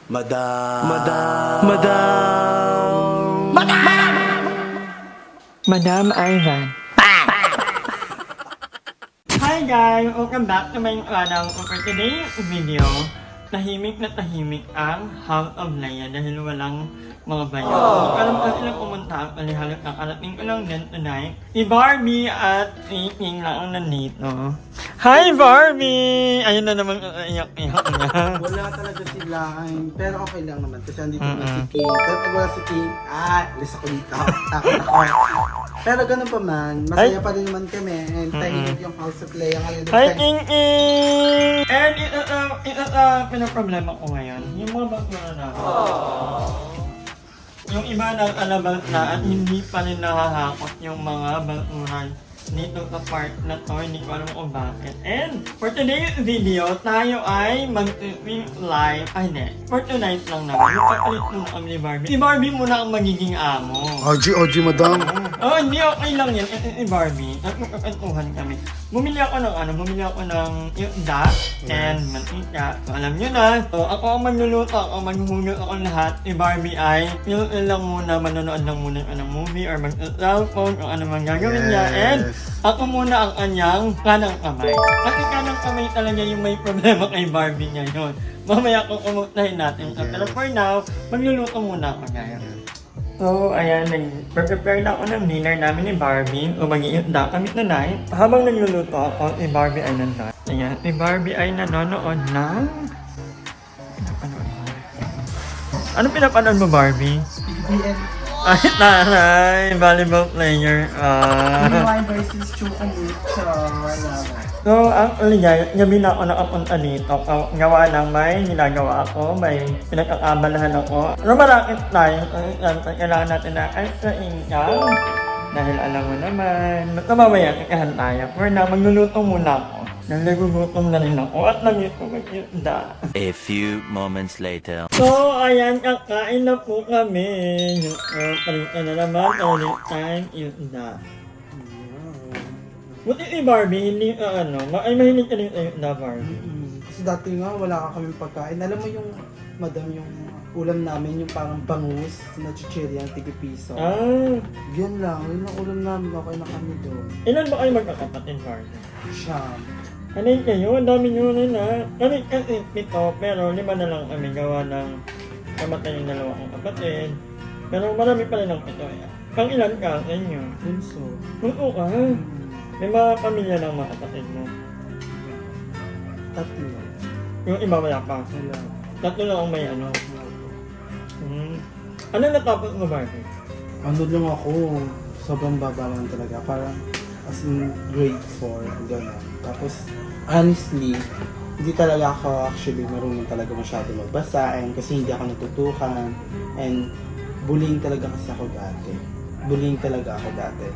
Madam. Madam Ivan. Hi guys! Welcome back to my channel. For today's video, tahimik na tahimik ang House of Leia dahil walang mga bayan. Hindi ko alam kung sila pumunta ang palihalap na karating ko lang din tonight. Si Barbie at si King lang ang nandito. Hi Barbie! Ayun na naman iyak-iyak niya. Wala talaga sila. Pero okay lang naman kasi andito na si King. Pero pag wala si King, alis ako dito. Takot ako. Pero ganun pa man, masaya pa rin naman kami. And tahimik yung House of Leia ngayon. Hi King King! And ito pinaproblema ko ngayon. Yung mga bakura na yung iba nang alabang na at hindi pa rin nakahakot yung mga bakuran dito sa part na to, hindi ko alam kung bakit. And for today's video, tayo ay mag-stream live. Ay, hindi. For tonight lang naman. Yung papalit muna kami ni Barbie. Si Barbie muna ang magiging amo. OG, madam. Oh, hindi okay lang yan. Si Barbie. At magkakantuhan kami. Bumili ako ng isda and mantika. So, alam nyo na. So, ako ang magluluto. Ako maghuhulot ako lahat. Si Barbie ay yung lang muna, manonood lang muna ng movie or mag-cellphone kung ano man gagawin niya. And ako muna ang kanyang kanang kamay. Kasi kanang kamay talaga yung may problema kay Barbie ngayon. Mamaya kung kumutahin natin. So, pero for now, magluluto muna ako ngayon. So, ayan, nag-prepare na ako ng dinner namin ni Barbie. O mag-iinda kami tonight. Habang nagluluto ako, si Barbie ay nanonood. Ayan, si Barbie ay nanonood ng... Anong pinapanood mo, Barbie? BBN. Ay, taray! Volleyball player. Rewind versus Chukamucha. So, ang uligay, gabi na ako nakapunta dito. Gawa ng may ginagawa ako, may pinag-aabalahan ako. Rumarakit tayo. Kailangan natin na ay sa income. Dahil alam mo naman, mamaya kakahan tayo. For now, magluluto muna ako. Nagugutom na rin ako at nag-iit ko mag-iinda. A few moments later. So, ayan, kakain na po kami. Palita na naman, ulit time, iinda. Buti si Barbie, hindi ay mahilig ka rin sa'yo na Barbie. Kasi dati nga, wala ka kaming pagkain. Alam mo yung, madam, yung ulam namin, yung parang bangus na chichirya, tig-piso. Yun lang, yun ang ulam namin, okay na kami doon. Ilan ba kayo magkakapatid, Barbie? Siyam. Ano yun kayo? Ang dami nyo rin ha. Kami kasi 7, pero 5 na lang kami gawa ng kamatay yung 2 kong kapatid. Pero marami pa rin ang 7 eh. Pang ilan ka sa inyo? Bunso. Oo ka. May mga pamilya ng mga kapatid mo. 3. Yung iba wala pa. Wala. 3 lang ang may ano. Ano natapos mo, Barbie? Ano lang ako, sobrang baba lang talaga. Parang as in grade 4, gano'n. Tapos, honestly, hindi talaga ako actually marunong talaga masyado magbasa and kasi hindi ako natutukan and bullying talaga kasi ako dati. Bullying talaga ako dati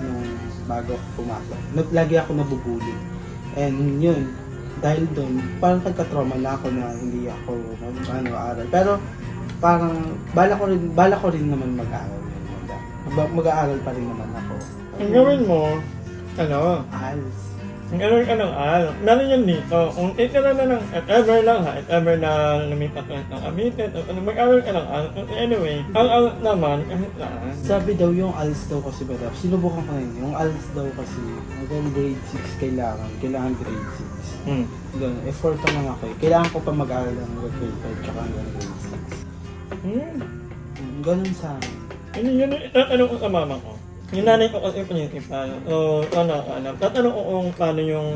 nung bago ako pumasok. Lagi ako nabubully. And yun, dahil doon, parang pagka-trauma na ako na hindi ako aral. Pero parang bala ko rin naman mag-aaral. Mag-aaral pa rin naman ako. Ang gawin mo, ALS. ang gawin ka ng meron yan dito. Kung itira na ng if ever lang ha, if ever na lumipat ka ng Cavite, mag-aaral ka ng anyway, ang ALS naman, kahit saan. Sabi daw yung ALS daw kasi ba daw, sinubukan ko na yun, yung ALS daw kasi, hanggang grade 6 kailangan grade 6. Doon, effort ko lang ako eh. Kailangan ko pa mag-aaral hanggang grade 5 tsaka hanggang grade 6. Ganun sa akin. Yun, itatanong ko sa mama ko. Yung nanay ko kasi principal. So, tatanong ko kung paano yung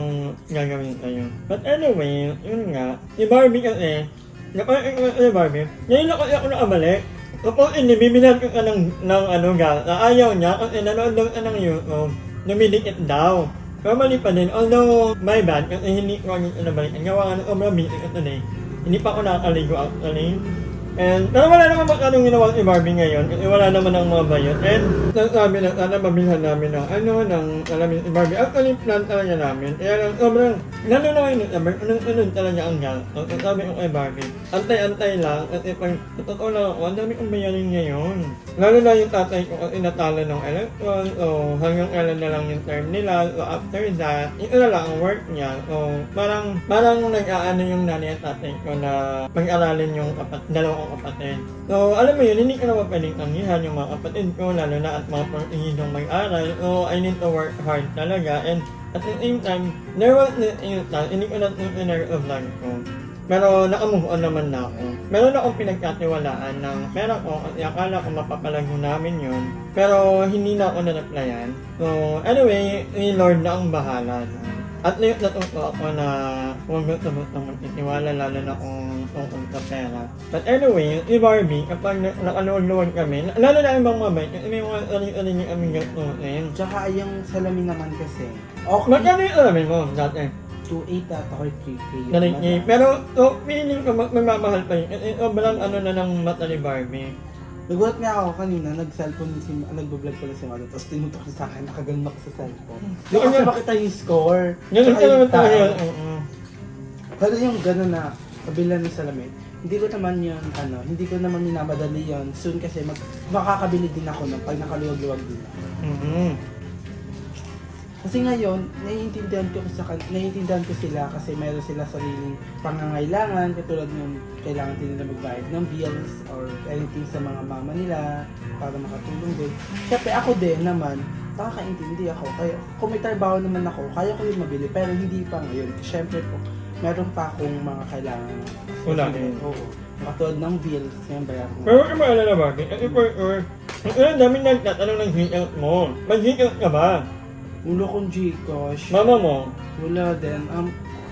gagawin sa'yo. But anyway, yun nga. Si Barbie kasi, si Barbie, ngayon na kasi ako nakabalik. Kapag hindi, bibilan ko ka ng gas. Ayaw niya kasi nanood daw ka ng YouTube. Namidikit daw. Pero mali pa din. Although, my bad, kasi hindi ko agad nabalikan. Gawa nga ng sobrang busy ko today. Hindi pa ako nakakaligo actually. And, pero wala naman anong ginawa si Barbie ngayon. Kasi wala naman ang mga bayot. And, sabi na sana mabilhan namin ng alam si Barbie. Actually, plan talaga namin. Kaya lang, sobrang, lalo na ngayon, unod talaga ang gang. So, sabi ko kay Barbie, antay-antay lang. Kasi pag, totoo lang ako, ang dami kong bayarin ngayon. Lalo na yung tatay ko kasi natalo ng election. So, hanggang kailan na lang yung term nila. So, after that, ito na lang ang work niya. So, parang nag-aano yung nanay at tatay ko na pag-aralin yung dalawang kapatid. So, alam mo yun, hindi ko naman pwedeng tanggihan yung mga kapatid ko, lalo na at mga pang-ihidong mag-aral. So, I need to work hard talaga. And at the same time, there was hindi ko na tinare of life ko. Pero naka-move on naman na ako. Meron akong pinagkatiwalaan ng pera ko kasi akala ko mapapalago namin yun. Pero hindi na ako na-replyan. So, anyway, yung Lord na ang bahala. At natuto ako na huwag gusto-gusto magtitiwala lalo na kung tungkol sa pera. But anyway, si Barbie, kapag nakaluwag-luwag kami, lalo na yung mga mabait, kasi may mga aling aming gatuin. Tsaka yung salamin naman kasi. Okay. Magkano yung alamin mo dati? 2.8 at ako 3K. Ganun eh. Pero, feeling ko magmamahal pa yun. Kasi sobrang na ng mata ni Barbie. Nagulat nga ako kanina, nagbablog pala si Mado, tapos tinutok siya sa akin, nakaganon ako sa cellphone. Hindi ko siya makita yung score. Ganun Tsaka ka naman yung talaga tao. yun. Pero yung gano'n na, kabila ng salamin, hindi ko naman yun, hindi ko naman minamadali yun. Soon kasi makakabili din ako nung pag nakaluwag-luwag din ako. Kasi ngayon, naiintindihan ko sila kasi meron sila sariling pangangailangan, katulad ng kailangan din nila magbayad ng bills or anything sa mga mama nila para makatulong din. Siyempre ako din naman, nakakaintindi ako. Kaya kung may trabaho naman ako, kaya ko yung mabili, pero hindi pa ngayon. Siyempre po, meron pa akong mga kailangan. Wala din. Oo. Katulad ng bills, yung bayaran ko. Pero huwag ka maalala Barbie, kasi ang daming nagtatanong ng hit-out mo. Mag-hit-out ka ba? Ulo kong Gcash. Mama mo? Wala din.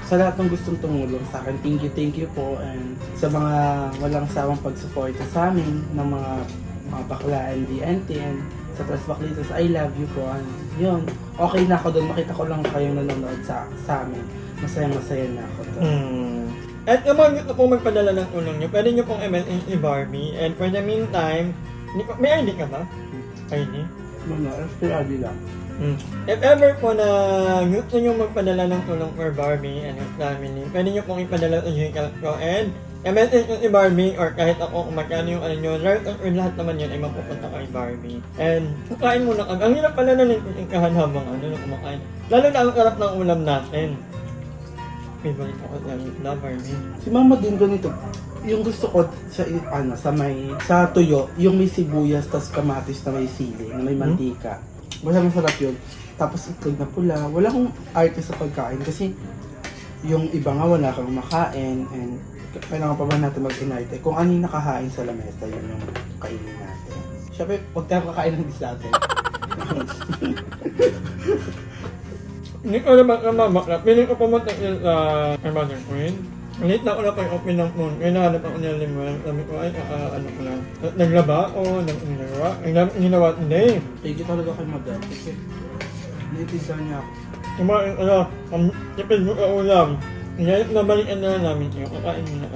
Sa lahat ng gustong tumulong sa akin, thank you po. And sa mga walang sawang pagsuporta sa amin, ng mga bakla and DNT and sa Tres Baklitos, I love you po. And yun, okay na ako doon. Makita ko lang kayong nanonood sa amin. Masaya na ako doon. At kung gusto pong magpadala ng tulong nyo, pwede nyo pong MSN si Barbie. And for the meantime, may ID ka ba? ID? Muna, FPRD lang. If ever po na gusto nyo magpadala ng tulong for Barbie and your family, pwede nyo pong ipadala sa Gcash ko and MSN ko si Barbie or kahit ako kung magkano yung nyo, lahat naman yun ay mapupunta kay Barbie. And kain muna kami. Ang hirap pala na nagkikahan habang kumakain. Lalo na ang sarap ng ulam natin. Favorite ako na Barbie. Si mama din ganito. Yung gusto ko sa tuyo, yung may sibuyas tas kamatis na may sili, na may mantika. Masarap yun. Tapos itlog na pula. Wala akong arte sa pagkain kasi yung iba nga wala kang makain and kailangan pa ba natin mag-inarte. Kung ano yung nakahain sa lamesa, yun yung kainin natin. Siyempre, huwag tayo kakain ng disatin. Hindi ko naman namamakla. Piling ko pumunta yun sa Mother Queen. Late na ako na pag-open ng phone. Kaya nahanap ako niya limuan. Sabi ko ay, ano ko lang. Naglaba ako, nagagawa. Ang ginawa, hindi. Thank you talaga kay Madam. Kasi naiintindihan niya ako. Yung mga, ang tipid mo ka ulam. Ngayon, nabalikan na namin yun. Kakain mo na.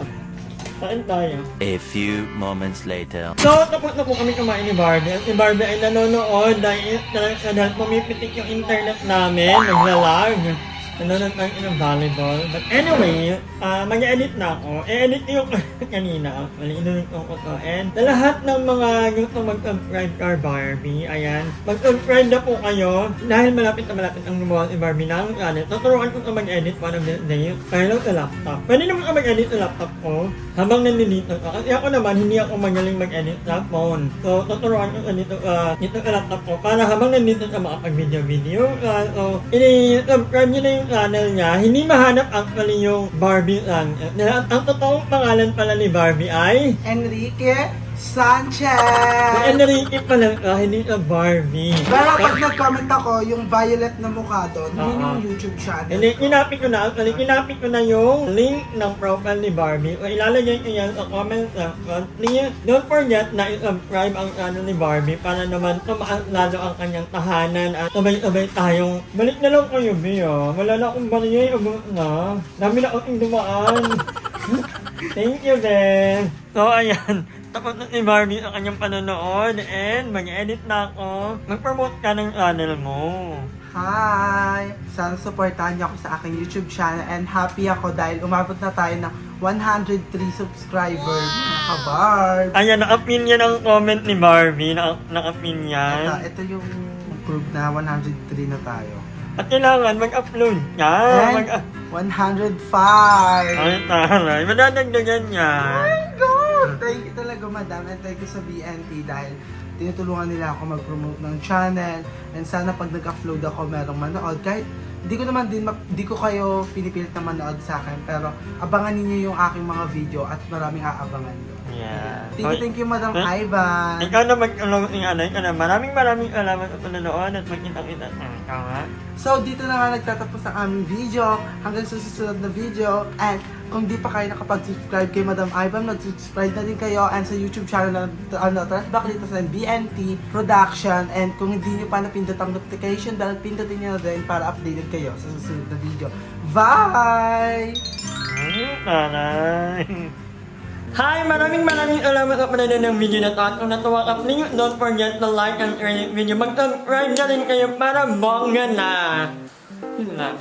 Kain tayo. A few moments later. So, tapos na po kami kumain ni Barbie. At si Barbie ay nanonood dahil pumipitik yung internet namin. Naglalag. Nanonood tayo ng volleyball. But anyway, mag-edit na ako. I-edit yung kanina. Inunod ko to. And sa lahat ng mga gusto mag-subscribe kay Barbie, ayan, mag-subscribe na po kayo. Dahil malapit na malapit ang lumuha si Barbie ng channel. Tuturuan ko ito mag-edit one of the days. Kaya lang sa laptop. Pwede naman ka mag-edit sa laptop ko habang nandito ka. Kasi ako naman, hindi ako magaling mag-edit sa phone. So, tuturuan ko dito sa laptop ko para habang nandito ka makapag-video-video ka. So, i-subscribe nyo na yung channel niya. Hindi mahanap actually yung Barbie lang. Ang totoong pangalan pala ni Barbie ay Enrique Sanchez! Enrique pala, hindi ka Barbie. Pero pag nag-comment ako, yung violet na mukha doon, yun yung YouTube channel. Hindi, kinapit ko na yung link ng profile ni Barbie. O ilalagay ko yan sa comment section. Don't forget na i-subscribe ang channel ni Barbie para naman tumaas lalo ang kanyang tahanan at sabay-sabay tayong balik na lang kayo, Bea. Wala na akong bariyay, abot na. Dami na akong dumaan. Thank you, Ben. So, ayan. Tapos na ni Barbie ang kanyang panonood and mag-edit na ako. Mag-promote ka ng channel mo. Hi! Sana supportahan niyo ako sa aking YouTube channel and happy ako dahil umabot na tayo ng 103 subscribers. Mga kabarb! Ayan, na-upin yan ang comment ni Barbie. Na-upin yan. Ito yung proof na 103 na tayo. At kailangan mag-upload ka. And 105! Ay, taray. Madadagdagan yan. Oh my God! Thank you talaga, madam. And thank you sa BNT dahil tinutulungan nila ako mag-promote ng channel. And sana pag nag-upload ako, merong manood. Kahit di ko kayo pinipilit na manood sa akin. Pero abangan niyo yung aking mga video at maraming aabangan nyo. Yeah. Thank you, Madam Ivan. Ikaw na mag-along ng ano, ikaw na. Maraming salamat sa panonood at magkita-kita. Ikaw nga. So, dito na nga nagtatapos ang aming video. Hanggang sa susunod na video. And kung di pa kayo nakapag-subscribe kay Madam Ivan, mag-subscribe na din kayo. And sa YouTube channel na back dito sa BNT Production. And kung hindi nyo pa napindot ang notification bell, pindutin nyo na din para updated kayo sa susunod na video. Bye! Taray. Hi! Maraming salamat sa panonood ng video na to. At kung natuwa ka, please don't forget to like and share the video. Mag-subscribe na rin kayo para bongga na. Yun lang.